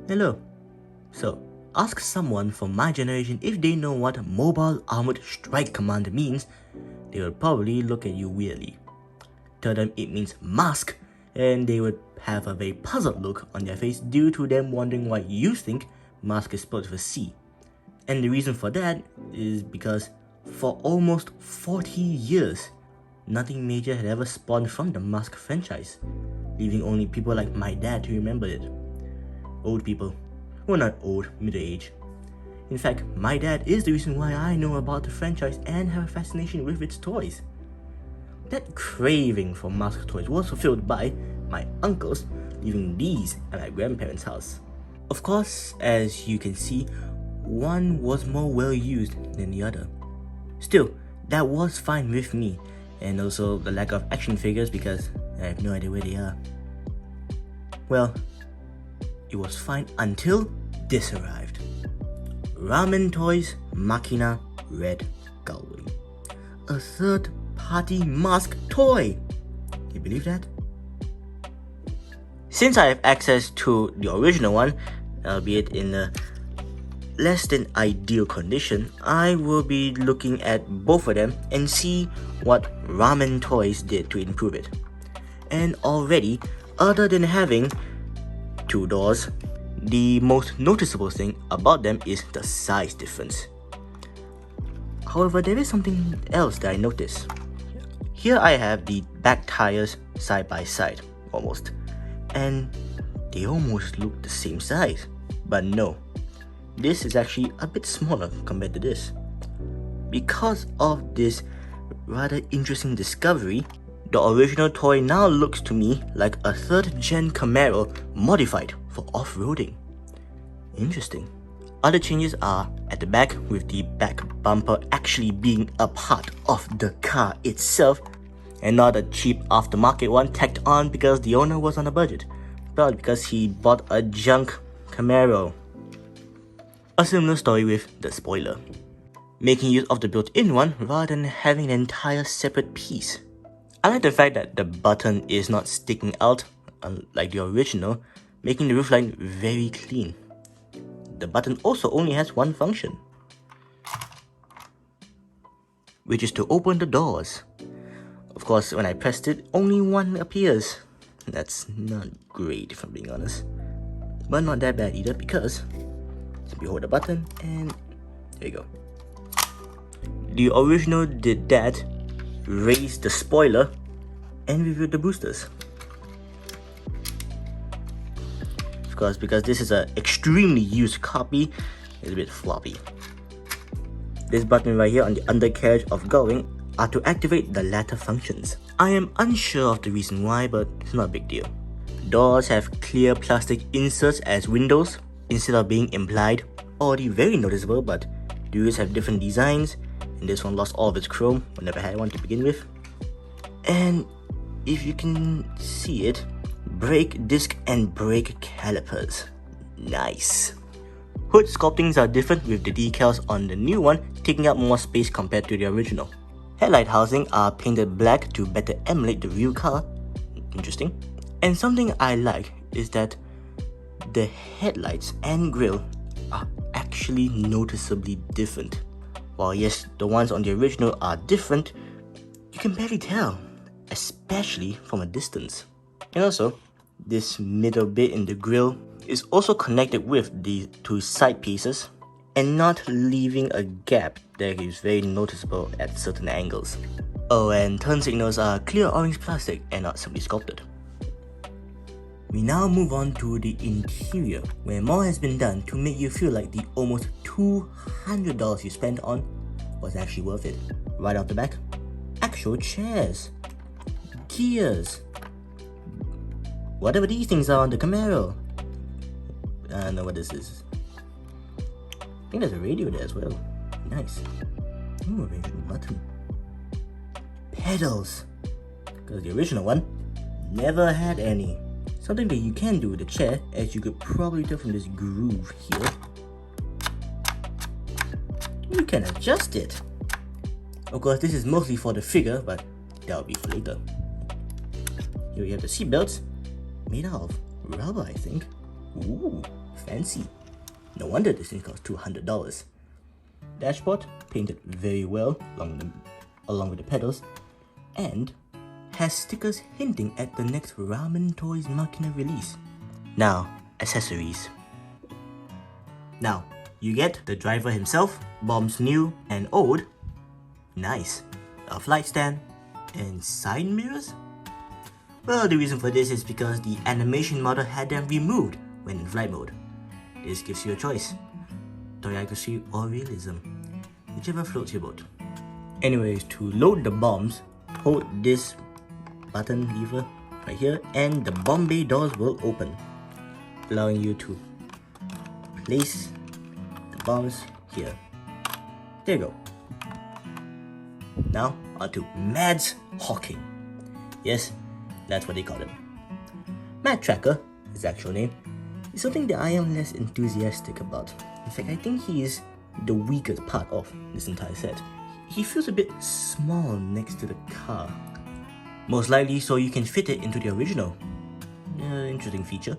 Hello. So, ask someone from my generation if they know what Mobile Armored Strike Command means, they will probably look at you weirdly. Tell them it means mask, and they would have a very puzzled look on their face due to them wondering why you think mask is spelled with a C. And the reason for that is because for almost 40 years, nothing major had ever spawned from the M.A.S.K franchise, leaving only people like my dad to remember it. Old people. Well, not old, middle-aged. In fact, my dad is the reason why I know about the franchise and have a fascination with its toys. That craving for M.A.S.K toys was fulfilled by my uncles leaving these at my grandparents' house. Of course, as you can see, one was more well used than the other. Still, that was fine with me, and also the lack of action figures because I have no idea where they are. Well, it was fine until this arrived. Ramen Toys Machina Red Galway. A third-party M.A.S.K toy! Can you believe that? Since I have access to the original one, albeit in a less than ideal condition, I will be looking at both of them and see what Ramen Toys did to improve it. And already, other than having two doors, the most noticeable thing about them is the size difference. However, there is something else that I noticed. Here I have the back tires side by side, almost, and they almost look the same size. But no, this is actually a bit smaller compared to this. Because of this rather interesting discovery, the original toy now looks to me like a 3rd gen Camaro modified for off-roading. Interesting. Other changes are at the back, with the back bumper actually being a part of the car itself and not a cheap aftermarket one tacked on because the owner was on a budget, but because he bought a junk Camaro. A similar story with the spoiler, making use of the built-in one rather than having an entire separate piece. I like the fact that the button is not sticking out like the original, making the roofline very clean. The button also only has one function, which is to open the doors. Of course, when I pressed it, only one appears. That's not great if I'm being honest, but not that bad either because simply hold the button and there you go. The original did that, raised the spoiler, and revealed the boosters. Of course, because this is an extremely used copy, it's a bit floppy. This button right here on the undercarriage of Going are to activate the latter functions. I am unsure of the reason why, but it's not a big deal. Doors have clear plastic inserts as windows instead of being implied. Already very noticeable, but the wheels have different designs, and this one lost all of its chrome. I never had one to begin with. And if you can see it, brake disc and brake calipers. Nice. Hood sculptings are different, with the decals on the new one taking up more space compared to the original. Headlight housing are painted black to better emulate the real car. Interesting. And something I like is that the headlights and grille are actually noticeably different. While yes, the ones on the original are different, you can barely tell, especially from a distance. And also, this middle bit in the grille is also connected with the two side pieces and not leaving a gap that is very noticeable at certain angles. Oh, and turn signals are clear orange plastic and not simply sculpted. We now move on to the interior, where more has been done to make you feel like the almost $200 you spent on was actually worth it. Right off the back, actual chairs, gears, whatever these things are on the Camaro. I don't know what this is. I think there's a radio there as well. Nice. Ooh, original button. Pedals, because the original one never had any. Something that you can do with the chair, as you could probably tell from this groove here, you can adjust it. Of course, this is mostly for the figure, but that'll be for later. Here we have the seat belts, made out of rubber, I think. Ooh, fancy. No wonder this thing costs $200. Dashboard painted very well along with the pedals, and has stickers hinting at the next Ramen Toys Machina release. Now, accessories. Now, you get the driver himself, bombs new and old. Nice. A flight stand and side mirrors? Well, the reason for this is because the animation model had them removed when in flight mode. This gives you a choice: Toyakasi or realism, whichever floats your boat. Anyways, to load the bombs, hold this button lever right here and the bomb bay doors will open, allowing you to place the bombs here. There you go. Now onto Mads Hawking. Yes, that's what they call him. Mad Tracker, his actual name, is something that I am less enthusiastic about. In fact, I think he is the weakest part of this entire set. He feels a bit small next to the car. Most likely so you can fit it into the original. Interesting feature.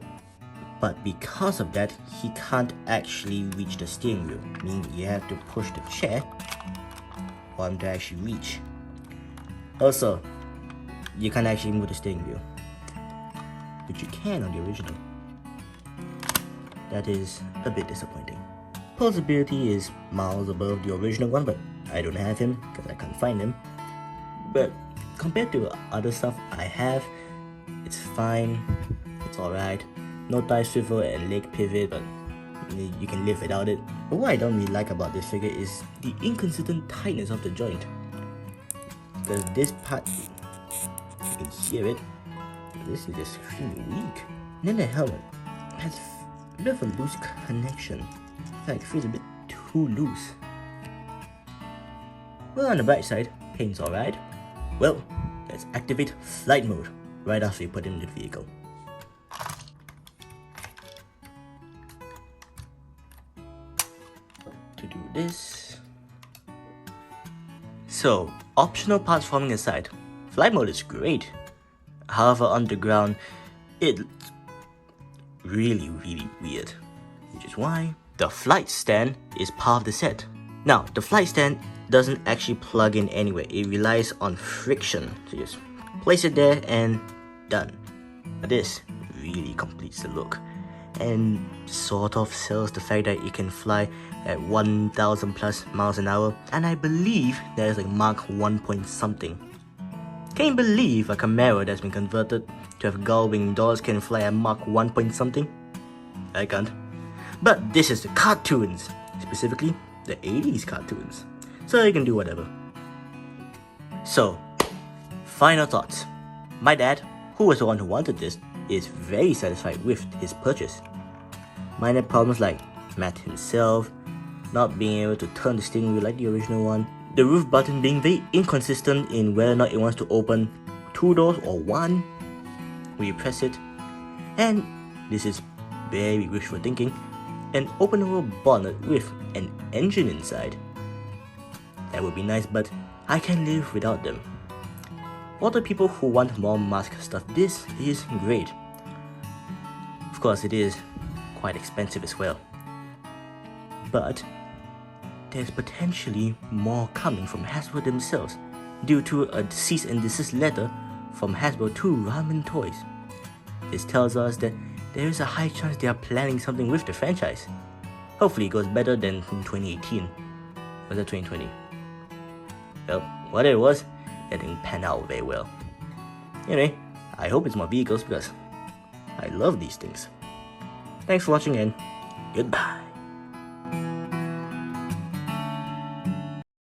But because of that, he can't actually reach the steering wheel, meaning you have to push the chair for him to actually reach. Also, you can't actually move the steering wheel, but you can on the original. That is a bit disappointing. Pulsability is miles above the original one, but I don't have him because I can't find him. But compared to other stuff I have, it's fine, it's alright. No thigh swivel and leg pivot, but you can live without it. But what I don't really like about this figure is the inconsistent tightness of the joint. Because this part, you can hear it, this is extremely weak. And then the helmet has a bit of a loose connection. In fact, it feels a bit too loose. Well, on the bright side, paint's alright. Well, let's activate flight mode right after you put him in the vehicle. To do this. So, optional parts forming aside, flight mode is great. However, on the ground, it's really weird. Which is why the flight stand is part of the set. Now, the flight stand doesn't actually plug in anywhere. It relies on friction. So just place it there and done. This really completes the look and sort of sells the fact that it can fly at 1,000 plus miles an hour, and I believe that is like Mach 1 point something. Can you believe a Camaro that's been converted to have gull-wing doors can fly at Mach 1 point something? I can't. But this is the cartoons, specifically the 80s cartoons, so you can do whatever. So, final thoughts. My dad, who was the one who wanted this, is very satisfied with his purchase. Minor problems like Matt himself, not being able to turn the steering wheel like the original one, the roof button being very inconsistent in whether or not it wants to open 2 doors or 1 when you press it, and this is very wishful thinking, an openable bonnet with an engine inside. That would be nice, but I can live without them. For the people who want more M.A.S.K stuff, this is great. Of course, it is quite expensive as well. But there's potentially more coming from Hasbro themselves due to a cease and desist letter from Hasbro to Ramen Toys. This tells us that there is a high chance they are planning something with the franchise. Hopefully it goes better than in 2018. Was that 2020? Well, whatever it was, that didn't pan out very well. Anyway, I hope it's more vehicles because I love these things. Thanks for watching and goodbye.